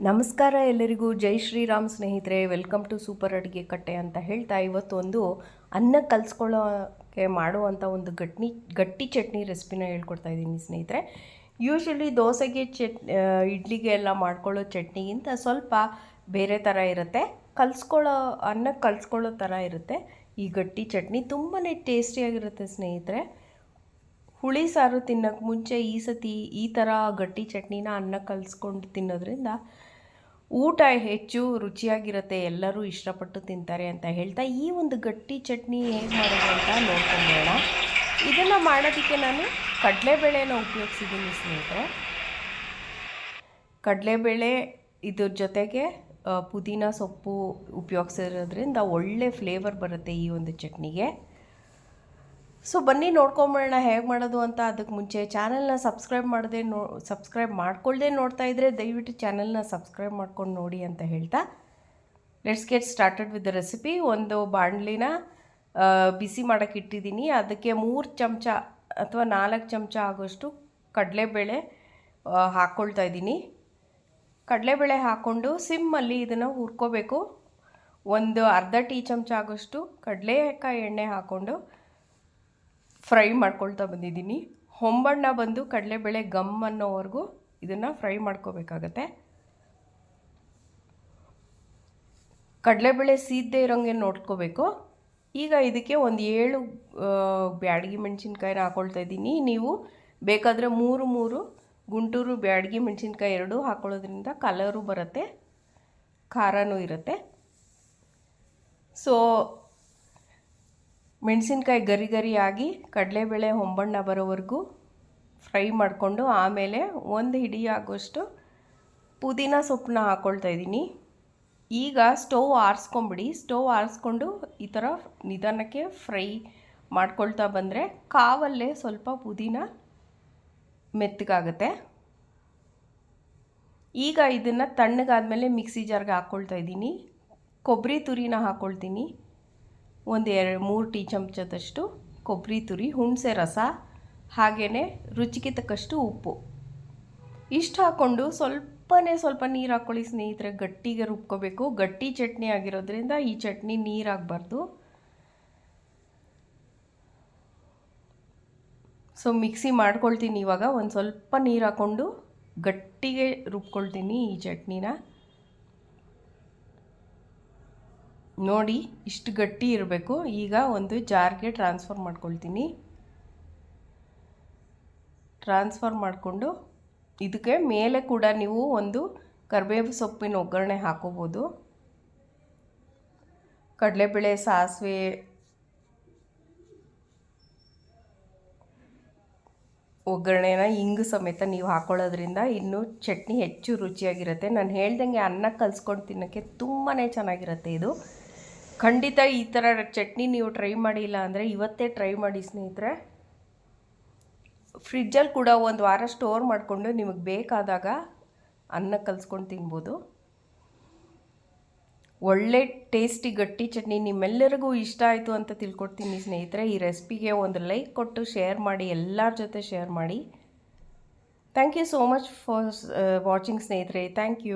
ನಮಸ್ಕಾರ ಎಲ್ಲರಿಗೂ, ಜೈ ಶ್ರೀರಾಮ್ ಸ್ನೇಹಿತರೆ. ವೆಲ್ಕಮ್ ಟು ಸೂಪರ್ ಅಡುಗೆ ಕಟ್ಟೆ ಅಂತ ಹೇಳ್ತಾ ಇವತ್ತೊಂದು ಅನ್ನ ಕಲಿಸ್ಕೊಳ್ಳೋಕ್ಕೆ ಮಾಡುವಂಥ ಒಂದು ಗಟ್ಟಿ ಚಟ್ನಿ ರೆಸಿಪಿನ ಹೇಳ್ಕೊಡ್ತಾ ಇದ್ದೀನಿ ಸ್ನೇಹಿತರೆ. ಯೂಶ್ವಲಿ ದೋಸೆಗೆ ಇಡ್ಲಿಗೆ ಎಲ್ಲ ಮಾಡ್ಕೊಳ್ಳೋ ಚಟ್ನಿಗಿಂತ ಸ್ವಲ್ಪ ಬೇರೆ ಥರ ಇರುತ್ತೆ. ಅನ್ನಕ್ಕೆ ಕಲಿಸ್ಕೊಳ್ಳೋ ಥರ ಇರುತ್ತೆ ಈ ಗಟ್ಟಿ ಚಟ್ನಿ. ತುಂಬಾ ಟೇಸ್ಟಿಯಾಗಿರುತ್ತೆ ಸ್ನೇಹಿತರೆ. ಹುಳಿ ಸಾರು ತಿನ್ನೋಕ್ಕೆ ಮುಂಚೆ ಈ ಸತಿ ಈ ಥರ ಗಟ್ಟಿ ಚಟ್ನಿನ ಅನ್ನ ಕಲಿಸ್ಕೊಂಡು ತಿನ್ನೋದ್ರಿಂದ ಊಟ ಹೆಚ್ಚು ರುಚಿಯಾಗಿರುತ್ತೆ, ಎಲ್ಲರೂ ಇಷ್ಟಪಟ್ಟು ತಿಂತಾರೆ ಅಂತ ಹೇಳ್ತಾ ಈ ಒಂದು ಗಟ್ಟಿ ಚಟ್ನಿ ಹೇಗೆ ಮಾಡೋದು ಅಂತ ನೋಡ್ಕೊಂಡೋಣ. ಇದನ್ನು ಮಾಡೋದಕ್ಕೆ ನಾನು ಕಡಲೆಬೇಳೆನ ಉಪಯೋಗಿಸಿದ್ದೀನಿ ಸ್ನೇಹಿತರೆ. ಕಡಲೆಬೇಳೆ ಇದ್ರ ಜೊತೆಗೆ ಪುದೀನ ಸೊಪ್ಪು ಉಪಯೋಗಿಸಿರೋದ್ರಿಂದ ಒಳ್ಳೆ ಫ್ಲೇವರ್ ಬರುತ್ತೆ ಈ ಒಂದು ಚಟ್ನಿಗೆ. ಸೊ ಬನ್ನಿ ನೋಡ್ಕೊಂಬಿಡೋಣ ಹೇಗೆ ಮಾಡೋದು ಅಂತ. ಅದಕ್ಕೆ ಮುಂಚೆ ಚಾನಲ್ನ ಸಬ್ಸ್ಕ್ರೈಬ್ ಮಾಡ್ಕೊಳ್ಳದೆ ನೋಡ್ತಾ ಇದ್ದರೆ ದಯವಿಟ್ಟು ಚಾನಲ್ನ ಸಬ್ಸ್ಕ್ರೈಬ್ ಮಾಡ್ಕೊಂಡು ನೋಡಿ ಅಂತ ಹೇಳ್ತಾ let's get started with the recipe. ಒಂದು ಬಾಣಲಿನ ಬಿಸಿ ಮಾಡೋಕ್ಕೆ ಇಟ್ಟಿದ್ದೀನಿ. ಅದಕ್ಕೆ 3 ಚಮಚ ಅಥವಾ 4 ಚಮಚ ಆಗೋಷ್ಟು ಕಡಲೆಬೇಳೆ ಹಾಕ್ಕೊಳ್ತಾ ಇದ್ದೀನಿ. ಕಡಲೆಬೇಳೆ ಹಾಕ್ಕೊಂಡು ಸಿಮ್ಮಲ್ಲಿ ಇದನ್ನು ಹುರ್ಕೋಬೇಕು. ಒಂದು ಅರ್ಧ ಟೀ ಚಮಚ ಆಗೋಷ್ಟು ಕಡಲೆಕಾಯಿ ಎಣ್ಣೆ ಹಾಕ್ಕೊಂಡು ಫ್ರೈ ಮಾಡ್ಕೊಳ್ತಾ ಬಂದಿದ್ದೀನಿ. ಹೊಂಬಣ್ಣ ಬಂದು ಕಡಲೆಬೇಳೆ ಗಮ್ ಅನ್ನೋವರೆಗೂ ಇದನ್ನು ಫ್ರೈ ಮಾಡ್ಕೋಬೇಕಾಗತ್ತೆ. ಕಡಲೆಬೇಳೆ ಸೀದದೆ ಇರೋಂಗೆ ನೋಡ್ಕೋಬೇಕು. ಈಗ ಇದಕ್ಕೆ ಒಂದು 7 ಬ್ಯಾಡಗಿ ಮೆಣಸಿನ್ಕಾಯಿನ ಹಾಕ್ಕೊಳ್ತಾ ಇದ್ದೀನಿ. ನೀವು ಬೇಕಾದರೆ 3 ಗುಂಟೂರು ಬ್ಯಾಡಗಿ ಮೆಣಸಿನ್ಕಾಯಿ 2 ಹಾಕ್ಕೊಳ್ಳೋದ್ರಿಂದ ಕಲರು ಬರುತ್ತೆ, ಖಾರನೂ ಇರುತ್ತೆ. ಸೊ ಮೆಣಸಿನ್ಕಾಯಿ ಗರಿ ಕಡಲೆಬೇಳೆ ಹೊಂಬಣ್ಣ ಬರೋವರೆಗೂ ಫ್ರೈ ಮಾಡಿಕೊಂಡು ಆಮೇಲೆ 1 ಹಿಡಿ ಆಗೋಷ್ಟು ಪುದೀನ ಸೊಪ್ಪನ್ನ ಹಾಕ್ಕೊಳ್ತಾ ಇದ್ದೀನಿ. ಈಗ ಸ್ಟವ್ ಆರಿಸ್ಕೊಂಬಿಡಿ. ಸ್ಟವ್ ಆರಿಸ್ಕೊಂಡು ಈ ಥರ ನಿಧಾನಕ್ಕೆ ಫ್ರೈ ಮಾಡ್ಕೊಳ್ತಾ ಬಂದರೆ ಕಾವಲ್ಲೇ ಸ್ವಲ್ಪ ಪುದೀನ ಮೆತ್ತಗಾಗುತ್ತೆ. ಈಗ ಇದನ್ನು ತಣ್ಣಗಾದ್ಮೇಲೆ ಮಿಕ್ಸಿ ಜಾರ್ಗೆ ಹಾಕ್ಕೊಳ್ತಾ ಇದ್ದೀನಿ. ಕೊಬ್ಬರಿ ತುರಿನ ಹಾಕ್ಕೊಳ್ತೀನಿ. 3 ಟೀ ಚಮಚದಷ್ಟು ಕೊಬ್ಬರಿ ತುರಿ, ಹುಣಸೆ ರಸ, ಹಾಗೆಯೇ ರುಚಿಗೆ ತಕ್ಕಷ್ಟು ಉಪ್ಪು ಇಷ್ಟು ಹಾಕ್ಕೊಂಡು ಸ್ವಲ್ಪ ನೀರು ಹಾಕ್ಕೊಳ್ಳಿ ಸ್ನೇಹಿತರೆ. ಗಟ್ಟಿಗೆ ರುಬ್ಕೋಬೇಕು. ಗಟ್ಟಿ ಚಟ್ನಿ ಆಗಿರೋದ್ರಿಂದ ಈ ಚಟ್ನಿ ನೀರಾಗಬಾರ್ದು. ಸೊ ಮಿಕ್ಸಿ ಮಾಡ್ಕೊಳ್ತೀನಿ. ಇವಾಗ ಒಂದು ಸ್ವಲ್ಪ ನೀರು ಹಾಕ್ಕೊಂಡು ಗಟ್ಟಿಗೆ ರುಬ್ಕೊಳ್ತೀನಿ ಈ ಚಟ್ನಿನ. ನೋಡಿ ಇಷ್ಟು ಗಟ್ಟಿ ಇರಬೇಕು. ಈಗ ಒಂದು ಜಾರ್ಗೆ ಟ್ರಾನ್ಸ್ಫರ್ ಮಾಡ್ಕೊಳ್ತೀನಿ. ಟ್ರಾನ್ಸ್ಫರ್ ಮಾಡಿಕೊಂಡು ಇದಕ್ಕೆ ಮೇಲೆ ಕೂಡ ನೀವು ಒಂದು ಕರಿಬೇವು ಸೊಪ್ಪಿನ ಒಗ್ಗರಣೆ ಹಾಕೋಬೋದು. ಕಡಲೆಬೇಳೆ, ಸಾಸಿವೆ, ಒಗ್ಗರಣೆನ ಹಿಂಗು ಸಮೇತ ನೀವು ಹಾಕೊಳ್ಳೋದ್ರಿಂದ ಇನ್ನೂ ಚಟ್ನಿ ಹೆಚ್ಚು ರುಚಿಯಾಗಿರುತ್ತೆ. ನಾನು ಹೇಳ್ದಂಗೆ ಅನ್ನಕ್ಕೆ ಕಲಿಸ್ಕೊಂಡು ತಿನ್ನೋಕ್ಕೆ ತುಂಬಾ ಚೆನ್ನಾಗಿರುತ್ತೆ ಇದು. ಖಂಡಿತ ಈ ಥರ ಚಟ್ನಿ ನೀವು ಟ್ರೈ ಮಾಡಿಲ್ಲ ಅಂದರೆ ಇವತ್ತೇ ಟ್ರೈ ಮಾಡಿ ಸ್ನೇಹಿತರೆ. ಫ್ರಿಜ್ಜಲ್ಲಿ ಕೂಡ 1 ವಾರ ಸ್ಟೋರ್ ಮಾಡಿಕೊಂಡು ನಿಮಗೆ ಬೇಕಾದಾಗ ಅನ್ನಕ್ಕೆ ಕಲಿಸ್ಕೊಂಡು ತಿನ್ಬೋದು. ಒಳ್ಳೆ ಟೇಸ್ಟಿ ಗಟ್ಟಿ ಚಟ್ನಿ ನಿಮ್ಮೆಲ್ಲರಿಗೂ ಇಷ್ಟ ಆಯಿತು ಅಂತ ತಿಳ್ಕೊಡ್ತೀನಿ ಸ್ನೇಹಿತರೆ. ಈ ರೆಸಿಪಿಗೆ ಒಂದು ಲೈಕ್ ಕೊಟ್ಟು ಶೇರ್ ಮಾಡಿ, ಎಲ್ಲರ ಜೊತೆ ಶೇರ್ ಮಾಡಿ. Thank you so much for watching ಸ್ನೇಹಿತರೆ. Thank you.